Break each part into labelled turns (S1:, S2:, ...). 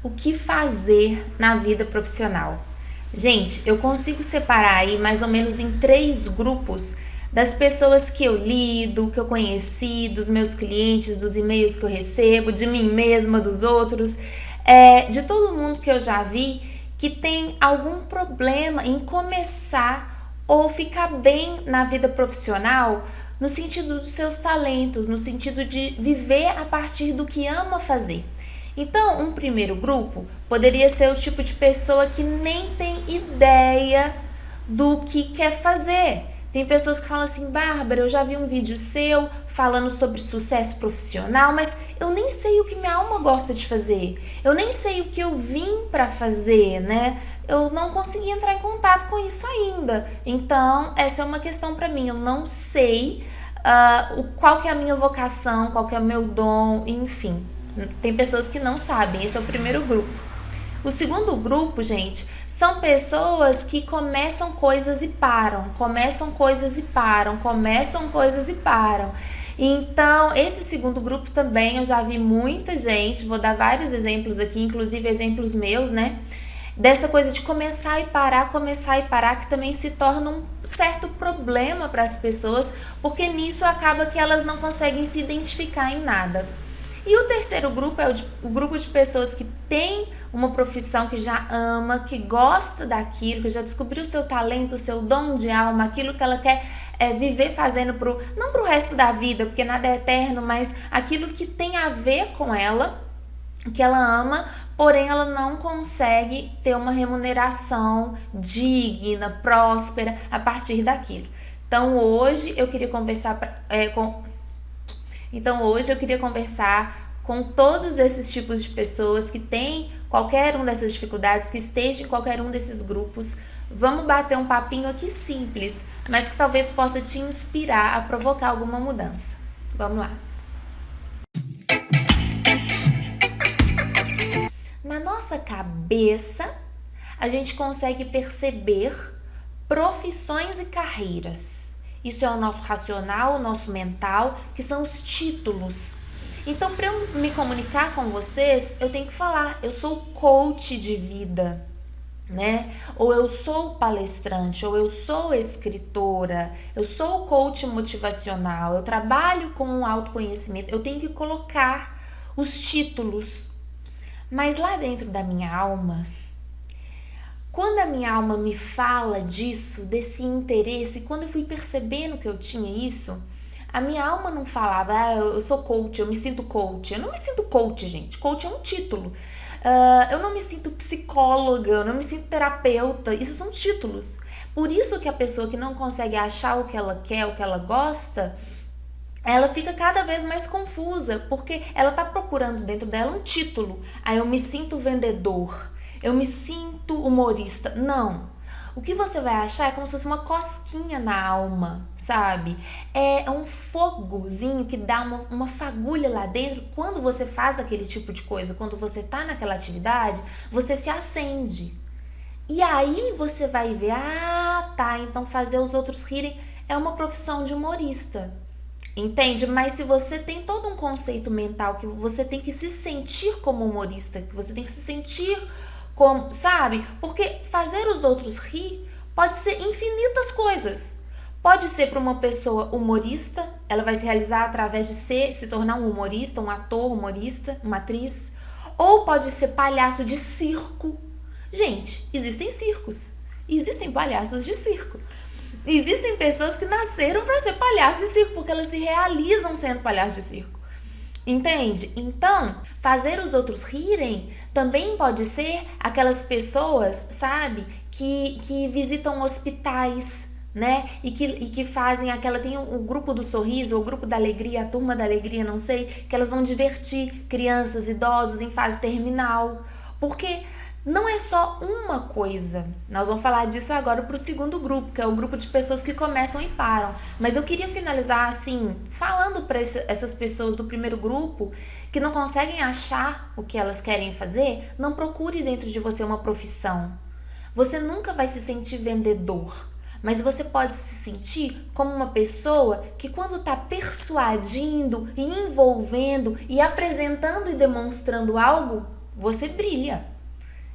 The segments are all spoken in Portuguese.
S1: O que fazer na vida profissional? Gente, eu consigo separar aí mais ou menos em três grupos das pessoas que eu lido, que eu conheci, dos meus clientes, dos e-mails que eu recebo, de mim mesma, dos outros, de todo mundo que eu já vi que tem algum problema em começar ou ficar bem na vida profissional no sentido dos seus talentos, no sentido de viver a partir do que ama fazer. Então, um primeiro grupo poderia ser o tipo de pessoa que nem tem ideia do que quer fazer. Tem pessoas que falam assim: Bárbara, eu já vi um vídeo seu falando sobre sucesso profissional, mas eu nem sei o que minha alma gosta de fazer. Eu nem sei o que eu vim para fazer, né? Eu não consegui entrar em contato com isso ainda. Então, essa é uma questão para mim. Eu não sei qual que é a minha vocação, qual que é o meu dom, enfim. Tem pessoas que não sabem. Esse é o primeiro grupo. O segundo grupo, gente, são pessoas que começam coisas e param, começam coisas e param, começam coisas e param. Então, esse segundo grupo também eu já vi muita gente, vou dar vários exemplos aqui, inclusive exemplos meus, né? Dessa coisa de começar e parar, que também se torna um certo problema para as pessoas, porque nisso acaba que elas não conseguem se identificar em nada. E o terceiro grupo é o grupo de pessoas que tem uma profissão que já ama, que gosta daquilo, que já descobriu o seu talento, o seu dom de alma, aquilo que ela quer viver fazendo não pro resto da vida, porque nada é eterno, mas aquilo que tem a ver com ela, que ela ama, porém ela não consegue ter uma remuneração digna, próspera a partir daquilo. Então hoje eu queria conversar com todos esses tipos de pessoas que têm qualquer um dessas dificuldades, que estejam em qualquer um desses grupos. Vamos bater um papinho aqui simples, mas que talvez possa te inspirar a provocar alguma mudança. Vamos lá. Na nossa cabeça, a gente consegue perceber profissões e carreiras. Isso é o nosso racional, o nosso mental, que são os títulos. Então, para eu me comunicar com vocês, eu tenho que falar: eu sou coach de vida, né? Ou eu sou palestrante, ou eu sou escritora, eu sou coach motivacional, eu trabalho com autoconhecimento. Eu tenho que colocar os títulos. Mas lá dentro da minha alma, quando a minha alma me fala disso, desse interesse, quando eu fui percebendo que eu tinha isso, a minha alma não falava: eu sou coach, eu me sinto coach. Eu não me sinto coach, gente. Coach é um título. Eu não me sinto psicóloga, eu não me sinto terapeuta. Isso são títulos. Por isso que a pessoa que não consegue achar o que ela quer, o que ela gosta, ela fica cada vez mais confusa, porque ela tá procurando dentro dela um título. Aí eu me sinto vendedor, eu me sinto humorista. Não. O que você vai achar é como se fosse uma cosquinha na alma, sabe? É um fogozinho que dá uma fagulha lá dentro. Quando você faz aquele tipo de coisa, quando você tá naquela atividade, você se acende. E aí você vai ver: tá, então fazer os outros rirem é uma profissão de humorista. Entende? Mas se você tem todo um conceito mental que você tem que se sentir como humorista, que você tem que se sentir como, sabe? Porque fazer os outros rir pode ser infinitas coisas. Pode ser para uma pessoa humorista, ela vai se realizar através de se tornar um humorista, um ator humorista, uma atriz. Ou pode ser palhaço de circo. Gente, existem circos. Existem palhaços de circo. Existem pessoas que nasceram para ser palhaço de circo, porque elas se realizam sendo palhaço de circo. Entende? Então, fazer os outros rirem também pode ser aquelas pessoas, sabe, que visitam hospitais, né? E que fazem aquela. Tem o grupo do sorriso, o grupo da alegria, a turma da alegria, não sei, que elas vão divertir crianças, idosos em fase terminal. Porque não é só uma coisa. Nós vamos falar disso agora para o segundo grupo, que é o grupo de pessoas que começam e param. Mas eu queria finalizar assim, falando para essas pessoas do primeiro grupo que não conseguem achar o que elas querem fazer. Não procure dentro de você uma profissão. Você nunca vai se sentir vendedor, mas você pode se sentir como uma pessoa que, quando está persuadindo e envolvendo e apresentando e demonstrando algo, você brilha.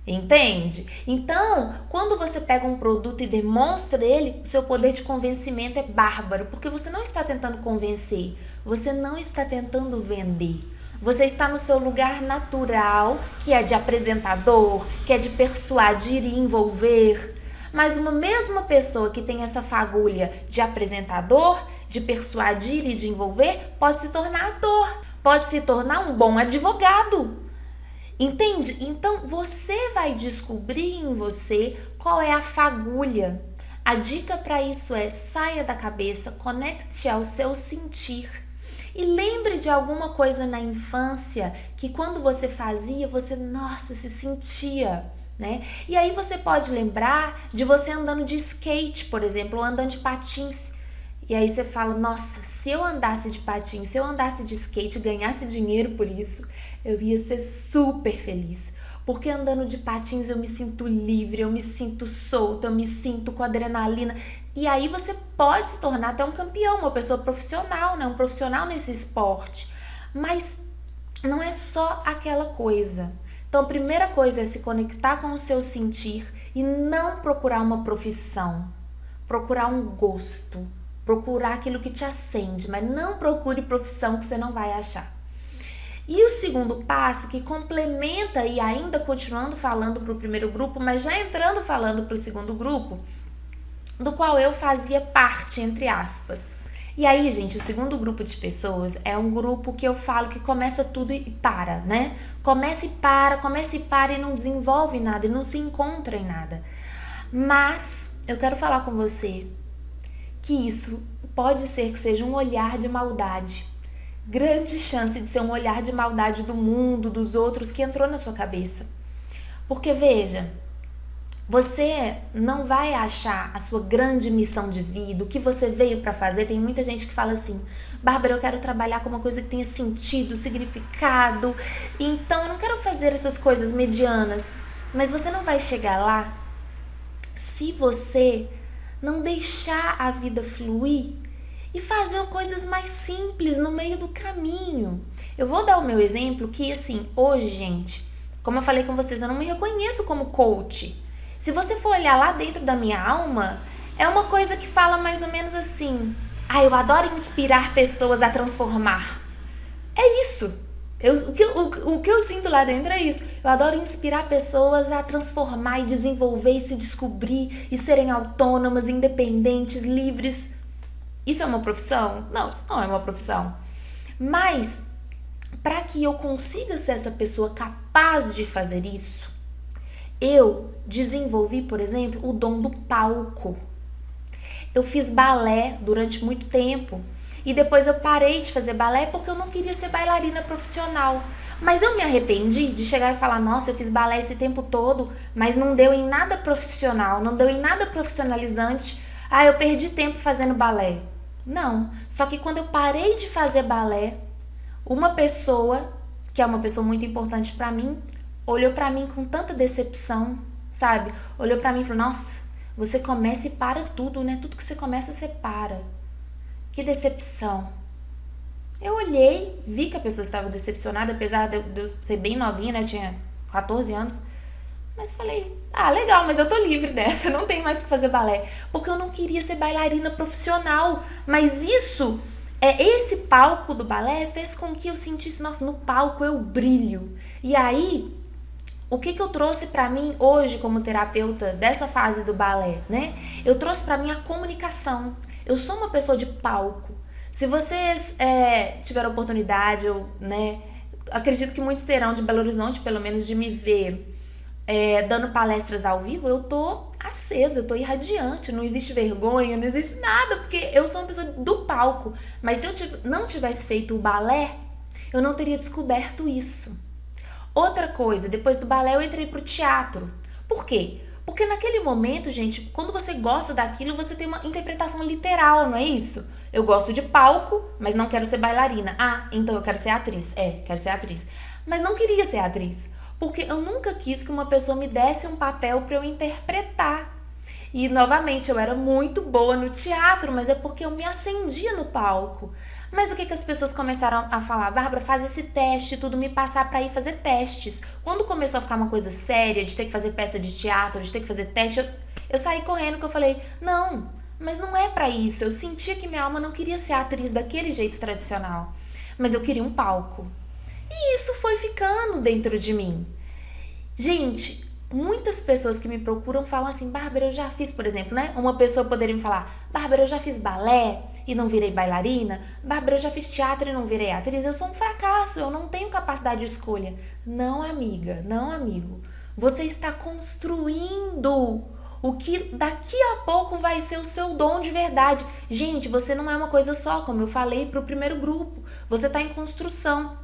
S1: Entende? Então, quando você pega um produto e demonstra ele, o seu poder de convencimento é bárbaro, porque você não está tentando convencer, você não está tentando vender. Você está no seu lugar natural, que é de apresentador, que é de persuadir e envolver. Mas uma mesma pessoa que tem essa fagulha de apresentador, de persuadir e de envolver, pode se tornar ator, pode se tornar um bom advogado. Entende? Então você vai descobrir em você qual é a fagulha. A dica para isso é: saia da cabeça, conecte ao seu sentir. E lembre de alguma coisa na infância que quando você fazia, você, nossa, se sentia, né? E aí você pode lembrar de você andando de skate, por exemplo, ou andando de patins. E aí você fala, nossa, se eu andasse de patins, se eu andasse de skate, ganhasse dinheiro por isso, eu ia ser super feliz. Porque andando de patins eu me sinto livre, eu me sinto solta, eu me sinto com adrenalina. E aí você pode se tornar até um campeão, uma pessoa profissional, né? Um profissional nesse esporte. Mas não é só aquela coisa. Então, a primeira coisa é se conectar com o seu sentir e não procurar uma profissão. Procurar um gosto. Procurar aquilo que te acende, mas não procure profissão que você não vai achar. E o segundo passo, que complementa e ainda continuando falando para o primeiro grupo, mas já entrando falando para o segundo grupo, do qual eu fazia parte, entre aspas. E aí, gente, o segundo grupo de pessoas é um grupo que eu falo que começa tudo e para, né? Começa e para e não desenvolve nada e não se encontra em nada. Mas eu quero falar com você que isso pode ser que seja um olhar de maldade. Grande chance de ser um olhar de maldade do mundo, dos outros, que entrou na sua cabeça. Porque, veja, você não vai achar a sua grande missão de vida, o que você veio para fazer. Tem muita gente que fala assim, Bárbara, eu quero trabalhar com uma coisa que tenha sentido, significado, então eu não quero fazer essas coisas medianas. Mas você não vai chegar lá se você não deixar a vida fluir e fazer coisas mais simples no meio do caminho. Eu vou dar o meu exemplo que, assim, hoje, gente, como eu falei com vocês, eu não me reconheço como coach. Se você for olhar lá dentro da minha alma, é uma coisa que fala mais ou menos assim, eu adoro inspirar pessoas a transformar. É isso. O que eu sinto lá dentro é isso. Eu adoro inspirar pessoas a transformar e desenvolver e se descobrir e serem autônomas, independentes, livres. Isso é uma profissão? Não, isso não é uma profissão. Mas, para que eu consiga ser essa pessoa capaz de fazer isso, eu desenvolvi, por exemplo, o dom do palco. Eu fiz balé durante muito tempo. E depois eu parei de fazer balé porque eu não queria ser bailarina profissional. Mas eu me arrependi de chegar e falar, nossa, eu fiz balé esse tempo todo, mas não deu em nada profissional, não deu em nada profissionalizante. Eu perdi tempo fazendo balé. Não, só que quando eu parei de fazer balé, uma pessoa, que é uma pessoa muito importante pra mim, olhou pra mim com tanta decepção, sabe? Olhou pra mim e falou, nossa, você começa e para tudo, né? Tudo que você começa, você para. Que decepção. Eu olhei, vi que a pessoa estava decepcionada, apesar de eu ser bem novinha, né? Eu tinha 14 anos. Mas falei, legal, mas eu tô livre dessa, não tenho mais que fazer balé. Porque eu não queria ser bailarina profissional. Mas esse palco do balé fez com que eu sentisse, nossa, no palco eu brilho. E aí, o que eu trouxe pra mim hoje como terapeuta dessa fase do balé, né? Eu trouxe pra mim a comunicação. Eu sou uma pessoa de palco. Se vocês tiveram oportunidade, acredito que muitos terão de Belo Horizonte, pelo menos, de me ver dando palestras ao vivo, eu tô acesa, eu tô irradiante, não existe vergonha, não existe nada, porque eu sou uma pessoa do palco. Mas se eu não tivesse feito o balé, eu não teria descoberto isso. Outra coisa, depois do balé eu entrei pro teatro. Por quê? Porque naquele momento, gente, quando você gosta daquilo, você tem uma interpretação literal, não é isso? Eu gosto de palco, mas não quero ser bailarina. Então eu quero ser atriz. Quero ser atriz. Mas não queria ser atriz, porque eu nunca quis que uma pessoa me desse um papel para eu interpretar. E, novamente, eu era muito boa no teatro, mas é porque eu me acendia no palco. Mas o que as pessoas começaram a falar? Bárbara, faz esse teste, tudo, me passar pra ir fazer testes. Quando começou a ficar uma coisa séria, de ter que fazer peça de teatro, de ter que fazer teste, eu saí correndo, que eu falei, não, mas não é pra isso. Eu sentia que minha alma não queria ser atriz daquele jeito tradicional, mas eu queria um palco. E isso foi ficando dentro de mim. Gente, muitas pessoas que me procuram falam assim, Bárbara, eu já fiz, por exemplo, né? Uma pessoa poderia me falar, Bárbara, eu já fiz balé e não virei bailarina. Bárbara, eu já fiz teatro e não virei atriz. Eu sou um fracasso, eu não tenho capacidade de escolha. Não, amiga, não, amigo. Você está construindo o que daqui a pouco vai ser o seu dom de verdade. Gente, você não é uma coisa só, como eu falei para o primeiro grupo. Você está em construção.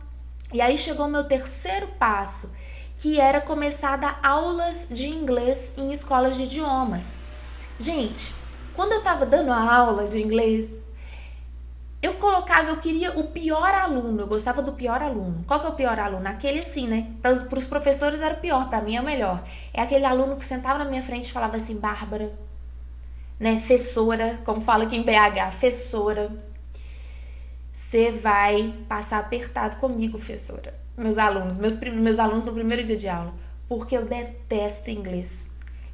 S1: E aí chegou o meu terceiro passo, que era começar a dar aulas de inglês em escolas de idiomas. Gente, quando eu tava dando a aula de inglês, eu queria o pior aluno, eu gostava do pior aluno. Qual que é o pior aluno? Aquele assim, né? Para os professores era o pior, para mim é o melhor. É aquele aluno que sentava na minha frente e falava assim, Bárbara, né? Fessora, como fala aqui em BH, fessora. Você vai passar apertado comigo, fessora. Meus alunos no primeiro dia de aula, porque eu detesto inglês.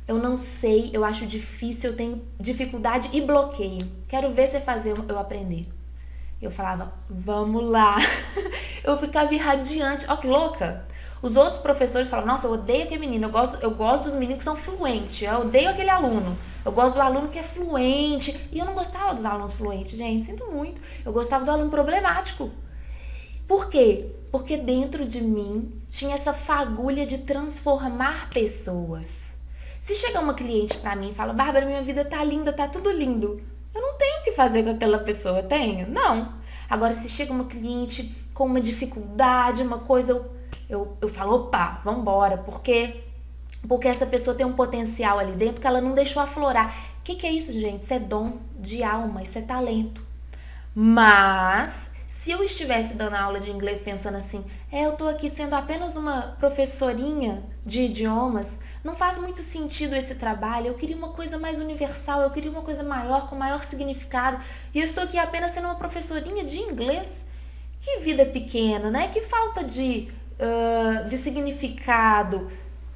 S1: Eu não sei, eu acho difícil, eu tenho dificuldade e bloqueio. Quero ver você fazer eu aprender. Eu falava, vamos lá. Eu ficava irradiante. Ó, que louca. Os outros professores falavam, nossa, eu odeio aquele menino. Eu gosto dos meninos que são fluentes. Eu odeio aquele aluno. Eu gosto do aluno que é fluente. E eu não gostava dos alunos fluentes, gente. Sinto muito. Eu gostava do aluno problemático. Por quê? Porque dentro de mim tinha essa fagulha de transformar pessoas. Se chega uma cliente pra mim e fala, Bárbara, minha vida tá linda, tá tudo lindo. Eu não tenho o que fazer com aquela pessoa, tenho? Não. Agora, se chega uma cliente com uma dificuldade, uma coisa, eu falo, opa, vambora, porque essa pessoa tem um potencial ali dentro que ela não deixou aflorar. O que é isso, gente? Isso é dom de alma, isso é talento. Mas se eu estivesse dando aula de inglês pensando assim, eu tô aqui sendo apenas uma professorinha de idiomas, não faz muito sentido esse trabalho, eu queria uma coisa mais universal, eu queria uma coisa maior, com maior significado, e eu estou aqui apenas sendo uma professorinha de inglês. Que vida pequena, né? Que falta de significado.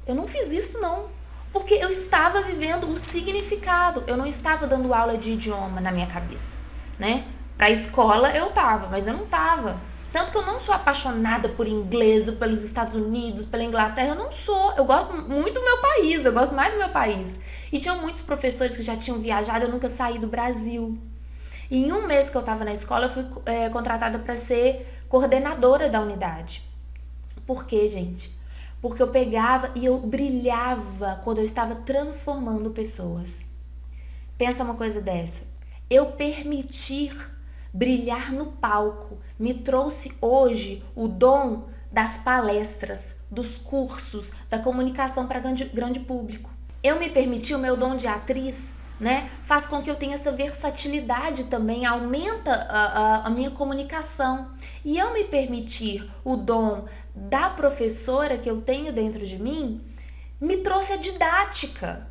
S1: Eu não fiz isso, não. Porque eu estava vivendo o significado, eu não estava dando aula de idioma na minha cabeça, né? Pra escola eu tava, mas eu não tava. Tanto que eu não sou apaixonada por inglês, pelos Estados Unidos, pela Inglaterra, eu não sou. Eu gosto muito do meu país, eu gosto mais do meu país. E tinham muitos professores que já tinham viajado, eu nunca saí do Brasil. E em um mês que eu tava na escola, eu fui contratada para ser coordenadora da unidade. Por quê, gente? Porque eu pegava e eu brilhava quando eu estava transformando pessoas. Pensa uma coisa dessa. Eu permitir brilhar no palco me trouxe hoje o dom das palestras, dos cursos, da comunicação para grande público. Eu me permiti, o meu dom de atriz, né, faz com que eu tenha essa versatilidade também, aumenta a minha comunicação. E eu me permitir o dom da professora que eu tenho dentro de mim, me trouxe a didática.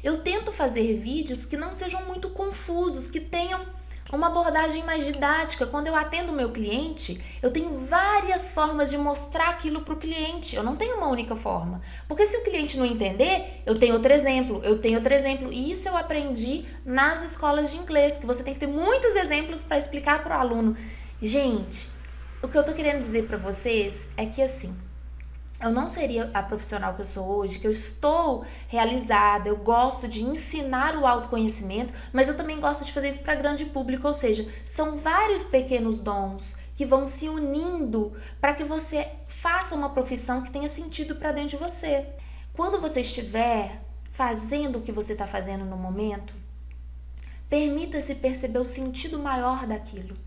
S1: Eu tento fazer vídeos que não sejam muito confusos, que tenham uma abordagem mais didática. Quando eu atendo o meu cliente, eu tenho várias formas de mostrar aquilo para o cliente. Eu não tenho uma única forma. Porque se o cliente não entender, eu tenho outro exemplo, E isso eu aprendi nas escolas de inglês, que você tem que ter muitos exemplos para explicar para o aluno. Gente, o que eu tô querendo dizer para vocês é que assim, eu não seria a profissional que eu sou hoje, que eu estou realizada, eu gosto de ensinar o autoconhecimento, mas eu também gosto de fazer isso para grande público, ou seja, são vários pequenos dons que vão se unindo para que você faça uma profissão que tenha sentido para dentro de você. Quando você estiver fazendo o que você está fazendo no momento, permita-se perceber o sentido maior daquilo.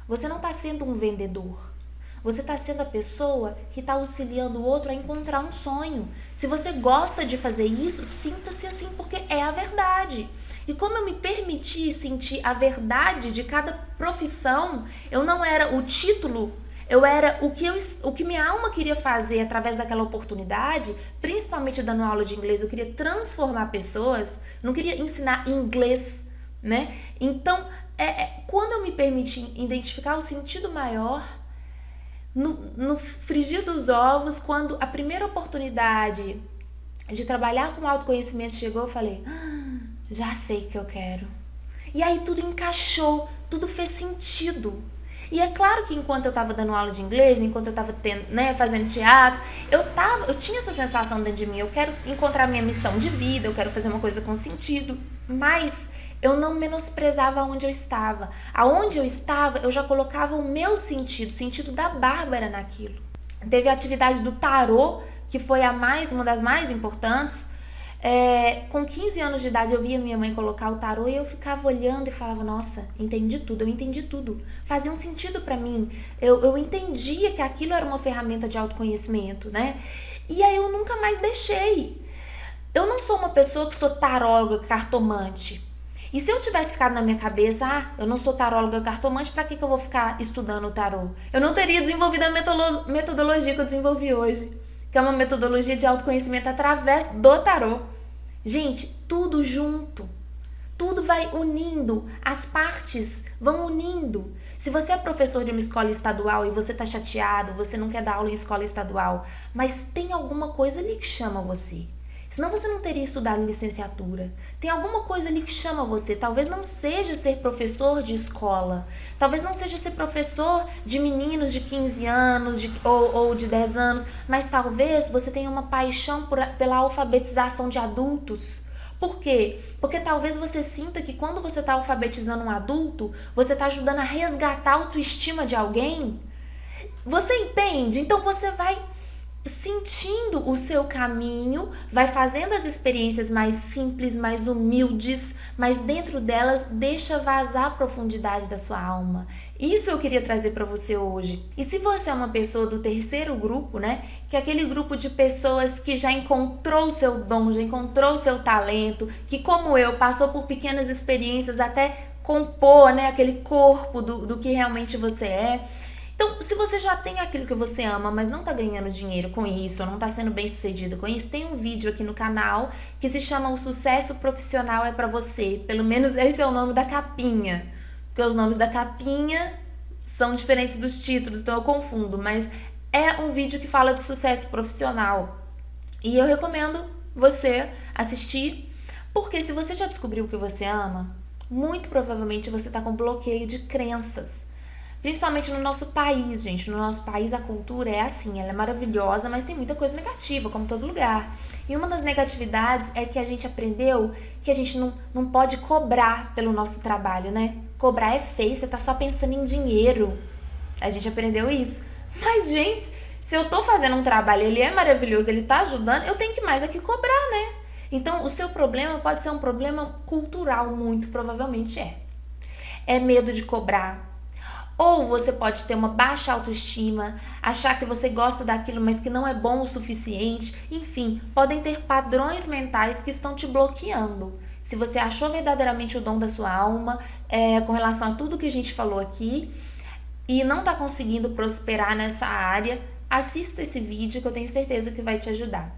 S1: Você não está sendo um vendedor. Você está sendo a pessoa que está auxiliando o outro a encontrar um sonho. Se você gosta de fazer isso, sinta-se assim, porque é a verdade. E como eu me permiti sentir a verdade de cada profissão, eu não era o título, eu era o que minha alma queria fazer através daquela oportunidade, principalmente dando aula de inglês. Eu queria transformar pessoas, não queria ensinar inglês, né? Então, Quando eu me permiti identificar o sentido maior, no frigir dos ovos, quando a primeira oportunidade de trabalhar com autoconhecimento chegou, eu falei, já sei o que eu quero. E aí tudo encaixou, tudo fez sentido. E é claro que enquanto eu estava dando aula de inglês, enquanto eu estava fazendo teatro, eu tinha essa sensação dentro de mim, eu quero encontrar minha missão de vida, eu quero fazer uma coisa com sentido, mas eu não menosprezava onde eu estava. Aonde eu estava, eu já colocava o meu sentido, o sentido da Bárbara naquilo. Teve a atividade do tarô, que foi uma das mais importantes. Com 15 anos de idade eu via minha mãe colocar o tarô e eu ficava olhando e falava, nossa, entendi tudo, eu entendi tudo. Fazia um sentido pra mim. Eu entendia que aquilo era uma ferramenta de autoconhecimento, né? E aí eu nunca mais deixei. Eu não sou uma pessoa que sou taróloga, cartomante. E se eu tivesse ficado na minha cabeça, eu não sou taróloga, cartomante, pra que eu vou ficar estudando o tarô? Eu não teria desenvolvido a metodologia que eu desenvolvi hoje, que é uma metodologia de autoconhecimento através do tarô. Gente, tudo junto. Tudo vai unindo. As partes vão unindo. Se você é professor de uma escola estadual e você tá chateado, você não quer dar aula em escola estadual, mas tem alguma coisa ali que chama você. Senão você não teria estudado licenciatura. Tem alguma coisa ali que chama você. Talvez não seja ser professor de escola. Talvez não seja ser professor de meninos de 15 anos ou de 10 anos. Mas talvez você tenha uma paixão pela alfabetização de adultos. Por quê? Porque talvez você sinta que quando você está alfabetizando um adulto, você está ajudando a resgatar a autoestima de alguém. Você entende? Então você vai sentindo o seu caminho, vai fazendo as experiências mais simples, mais humildes, mas dentro delas deixa vazar a profundidade da sua alma. Isso eu queria trazer para você hoje. E se você é uma pessoa do terceiro grupo, né, que é aquele grupo de pessoas que já encontrou o seu dom, já encontrou o seu talento, que como eu, passou por pequenas experiências até compor, né, aquele corpo do que realmente você é. Então, se você já tem aquilo que você ama, mas não tá ganhando dinheiro com isso, ou não tá sendo bem sucedido com isso, tem um vídeo aqui no canal que se chama O Sucesso Profissional é Pra Você. Pelo menos esse é o nome da capinha, porque os nomes da capinha são diferentes dos títulos, então eu confundo, mas é um vídeo que fala de sucesso profissional. E eu recomendo você assistir, porque se você já descobriu o que você ama, muito provavelmente você tá com bloqueio de crenças. Principalmente no nosso país, gente. No nosso país a cultura é assim, ela é maravilhosa, mas tem muita coisa negativa, como todo lugar. E uma das negatividades é que a gente aprendeu que a gente não pode cobrar pelo nosso trabalho, né? Cobrar é feio, você tá só pensando em dinheiro. A gente aprendeu isso. Mas, gente, se eu tô fazendo um trabalho, ele é maravilhoso, ele tá ajudando, eu tenho que mais aqui cobrar, né? Então, o seu problema pode ser um problema cultural, muito provavelmente é. É medo de cobrar. Ou você pode ter uma baixa autoestima, achar que você gosta daquilo, mas que não é bom o suficiente. Enfim, podem ter padrões mentais que estão te bloqueando. Se você achou verdadeiramente o dom da sua alma, com relação a tudo que a gente falou aqui, e não está conseguindo prosperar nessa área, assista esse vídeo que eu tenho certeza que vai te ajudar.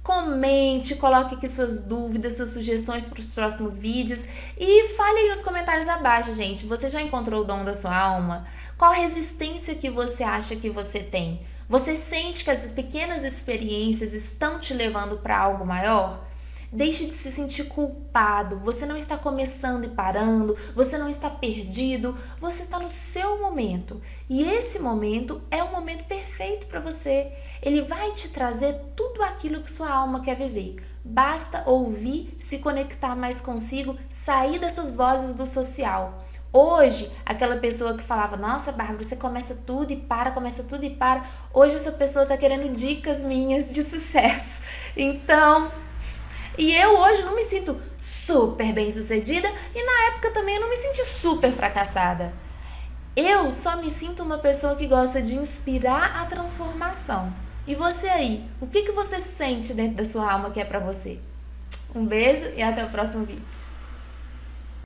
S1: Comente, coloque aqui suas dúvidas, suas sugestões para os próximos vídeos e fale aí nos comentários abaixo, gente. Você já encontrou o dom da sua alma? Qual resistência que você acha que você tem? Você sente que essas pequenas experiências estão te levando para algo maior? Deixe de se sentir culpado. Você não está começando e parando, você não está perdido, você está no seu momento. E esse momento é o momento perfeito para você. Ele vai te trazer tudo aquilo que sua alma quer viver. Basta ouvir, se conectar mais consigo, sair dessas vozes do social. Hoje, aquela pessoa que falava, nossa, Bárbara, você começa tudo e para, começa tudo e para. Hoje essa pessoa está querendo dicas minhas de sucesso. Então... E eu hoje não me sinto super bem sucedida e na época também eu não me senti super fracassada. Eu só me sinto uma pessoa que gosta de inspirar a transformação. E você aí, o que você sente dentro da sua alma que é pra você? Um beijo e até o próximo vídeo.